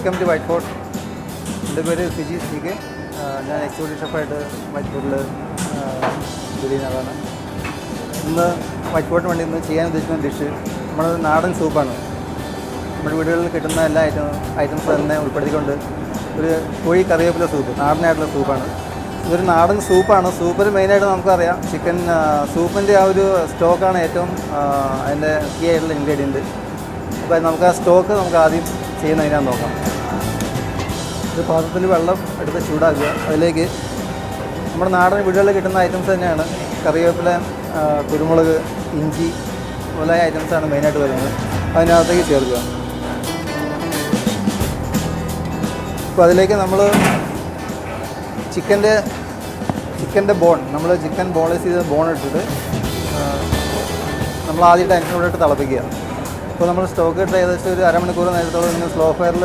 Welcome to white fort. എൻ്റെ പേര് Fiji speak. ഞാൻ എക്സിക്യൂട്ടീവ് ഷെഫായിട്ട് വൈറ്റ് ഫോർട്ടിൽ ജോലി ചെയ്യുന്നതാണ്. ഇന്ന് വൈറ്റ് ഫോർട്ടിന് വേണ്ടി ഇന്ന് ചെയ്യാൻ ഉദ്ദേശിക്കുന്ന ഡിഷ് നമ്മുടെ നാടൻ സൂപ്പാണ്. നമ്മുടെ വീടുകളിൽ കിട്ടുന്ന എല്ലാ ഐറ്റംസ് തന്നെ ഉൾപ്പെടുത്തിക്കൊണ്ട് ഒരു കോഴി കറിവേപ്പില സൂപ്പ്, നാടനായിട്ടുള്ള സൂപ്പാണ്. ഇതൊരു നാടൻ സൂപ്പാണ്. സൂപ്പിൽ മെയിനായിട്ട് നമുക്കറിയാം ചിക്കൻ സൂപ്പിൻ്റെ ആ ഒരു സ്റ്റോക്കാണ് ഏറ്റവും അതിൻ്റെ കീ ആയിട്ടുള്ള ഇൻഗ്രീഡിയൻറ്റ്. അപ്പോൾ നമുക്ക് ആ സ്റ്റോക്ക് നമുക്ക് ആദ്യം ചെയ്യുന്നതിനാന്ന് നോക്കാം. ഒരു പാത്രത്തിൽ വെള്ളം എടുത്ത് ചൂടാക്കുക. അതിലേക്ക് നമ്മുടെ നാടൻ വീടുകളിൽ കിട്ടുന്ന ഐറ്റംസ് തന്നെയാണ്. കറിവേപ്പില, കുരുമുളക്, ഇഞ്ചി മുതലായ ഐറ്റംസാണ് മെയിനായിട്ട് വരുന്നത്. അതിനകത്തേക്ക് ചേർക്കുക. അപ്പോൾ അതിലേക്ക് നമ്മൾ ചിക്കൻ്റെ ബോൺ, നമ്മൾ ചിക്കൻ ബോൺലെസ് ചെയ്ത് ബോൺ ഇട്ടിട്ട് നമ്മൾ ആദ്യം അതിനോട് ഇട്ട് തിളപ്പിക്കുക. അപ്പോൾ നമ്മൾ സ്റ്റോക്ക് ഇട്ട് ഏകദേശം ഒരു അരമണിക്കൂർ നേരത്തോളം ഇങ്ങനെ സ്ലോ ഫയറിൽ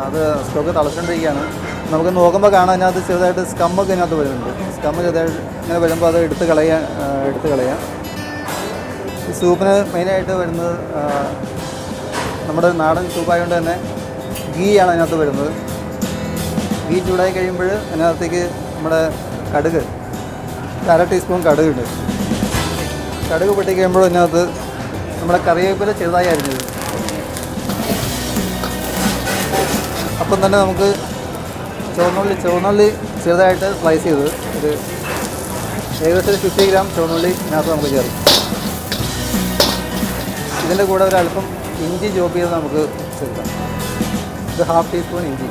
അത് സ്റ്റോക്ക് തിളച്ചുകൊണ്ടിരിക്കുകയാണ്. നമുക്ക് നോക്കുമ്പോൾ കാണാൻ അതിനകത്ത് ചെറുതായിട്ട് സ്കമ്മൊക്കെ ഇതിനകത്ത് വരുന്നുണ്ട്. സ്കമ്മ് ചെറുതായിട്ട് ഇങ്ങനെ വരുമ്പോൾ അത് എടുത്ത് കളയാം. ഈ സൂപ്പിന് മെയിനായിട്ട് വരുന്നത് നമ്മുടെ നാടൻ സൂപ്പായതുകൊണ്ട് തന്നെ ഗീ ആണ് അതിനകത്ത് വരുന്നത്. ഗീ ചൂടായി കഴിയുമ്പോൾ അതിനകത്തേക്ക് നമ്മുടെ കടുക്, 1/2 ടീസ്പൂൺ കടുകുണ്ട്. കടുക് പൊട്ടി കഴിയുമ്പോൾ അതിനകത്ത് നമ്മുടെ കറിവേപ്പില ചെറുതായി അരിഞ്ഞത്. അപ്പം തന്നെ നമുക്ക് ചുവന്നുള്ളി ചെറുതായിട്ട് സ്ലൈസ് ചെയ്ത് ഒരു ഏകദേശം 50 ഗ്രാം ചുവന്നുള്ളി ഇതിനകത്ത് നമുക്ക് ചേർക്കും. ഇതിൻ്റെ കൂടെ ഒരല്പം ഇഞ്ചി ചോപ്പ് ചെയ്ത് നമുക്ക് ചേർക്കാം. ഇത് 1/2 ടീസ്പൂൺ ഇഞ്ചി.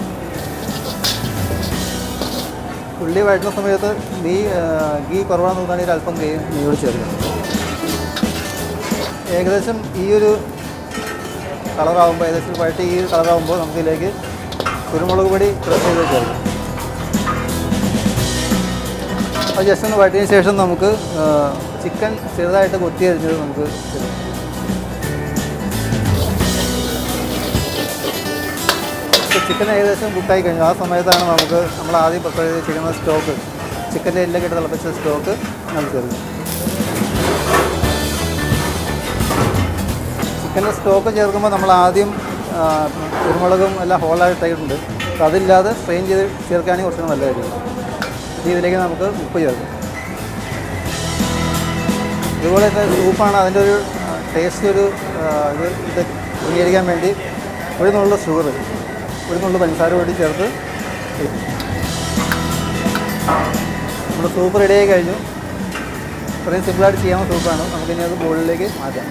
ഉള്ളി വഴറ്റുന്ന സമയത്ത് ഗീ കുറവാണെന്ന് നോക്കുകയാണെങ്കിൽ അല്പം നെയ്യോട് ചേർക്കാം. ഏകദേശം ഈ ഒരു കളറാകുമ്പോൾ, ഏകദേശം വഴറ്റി ഈ കളറാകുമ്പോൾ നമുക്കിതിലേക്ക് കുരുമുളക് പൊടി ക്രഷ് ചെയ്ത് ചേർക്കാം. അത് ജസ്റ്റ് ഒന്ന് വഴറ്റിയതിന് ശേഷം നമുക്ക് ചിക്കൻ ചെറുതായിട്ട് കൊത്തി അരിഞ്ഞത് നമുക്ക് ചേർക്കാം. ചിക്കൻ ഏകദേശം കുക്കായി കഴിഞ്ഞു. ആ സമയത്താണ് നമ്മൾ ആദ്യം പ്രിപ്പയർ ചെയ്ത് ചെയ്യുന്ന സ്റ്റോക്ക്, ചിക്കൻ്റെ എല്ലൊക്കെ ഇട്ട് തിളപ്പിച്ച സ്റ്റോക്ക് നമുക്ക് ചേർക്കും. ചിക്കൻ്റെ സ്റ്റോക്ക് ചേർക്കുമ്പോൾ നമ്മൾ ആദ്യം കുരുമുളകും എല്ലാം ഹോളായിട്ടുണ്ട്. അപ്പോൾ അതില്ലാതെ സ്ട്രെയിൻ ചെയ്ത് ചേർക്കുകയാണെങ്കിൽ കുറച്ചുകൂടി നല്ലതായിരിക്കും. ഇതിലേക്ക് നമുക്ക് ഉപ്പ് ചേർക്കും. ഇതുപോലെ തന്നെ സൂപ്പാണ്. അതിൻ്റെ ഒരു ടേസ്റ്റ് ഇത് ക്രമീകരിക്കാൻ വേണ്ടി ഒരു നുള്ള ഷുഗർ, ഒരു നുള്ള പഞ്ചസാര കൂടി ചേർത്ത് നമ്മുടെ സൂപ്പ് റെഡിയായി കഴിഞ്ഞു. ഇത്രയും സിമ്പിളായിട്ട് ചെയ്യാവുന്ന സൂപ്പാണ്. നമുക്കിനി അത് ബോളിലേക്ക് മാറ്റാം.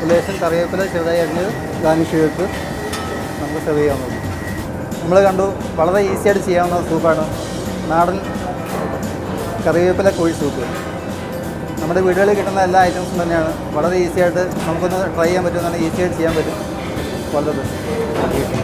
ലേശം കറിവേപ്പില ചെറുതായി അരിഞ്ഞ് ഗാർണിഷ് ചെയ്തിട്ട് നമുക്ക് സെർവ് ചെയ്യാവുന്നത്. നമ്മൾ കണ്ടു, വളരെ ഈസിയായിട്ട് ചെയ്യാവുന്ന സൂപ്പാണ് നാടൻ കറിവേപ്പില കോഴി സൂപ്പ്. നമ്മുടെ വീടുകളിൽ കിട്ടുന്ന എല്ലാ ഐറ്റംസും തന്നെയാണ്. വളരെ ഈസിയായിട്ട് നമുക്കൊന്ന് ട്രൈ ചെയ്യാൻ പറ്റുന്നതാണ്. ഈസിയായിട്ട് ചെയ്യാൻ പറ്റും. വളരെ ബെസ്റ്റ്.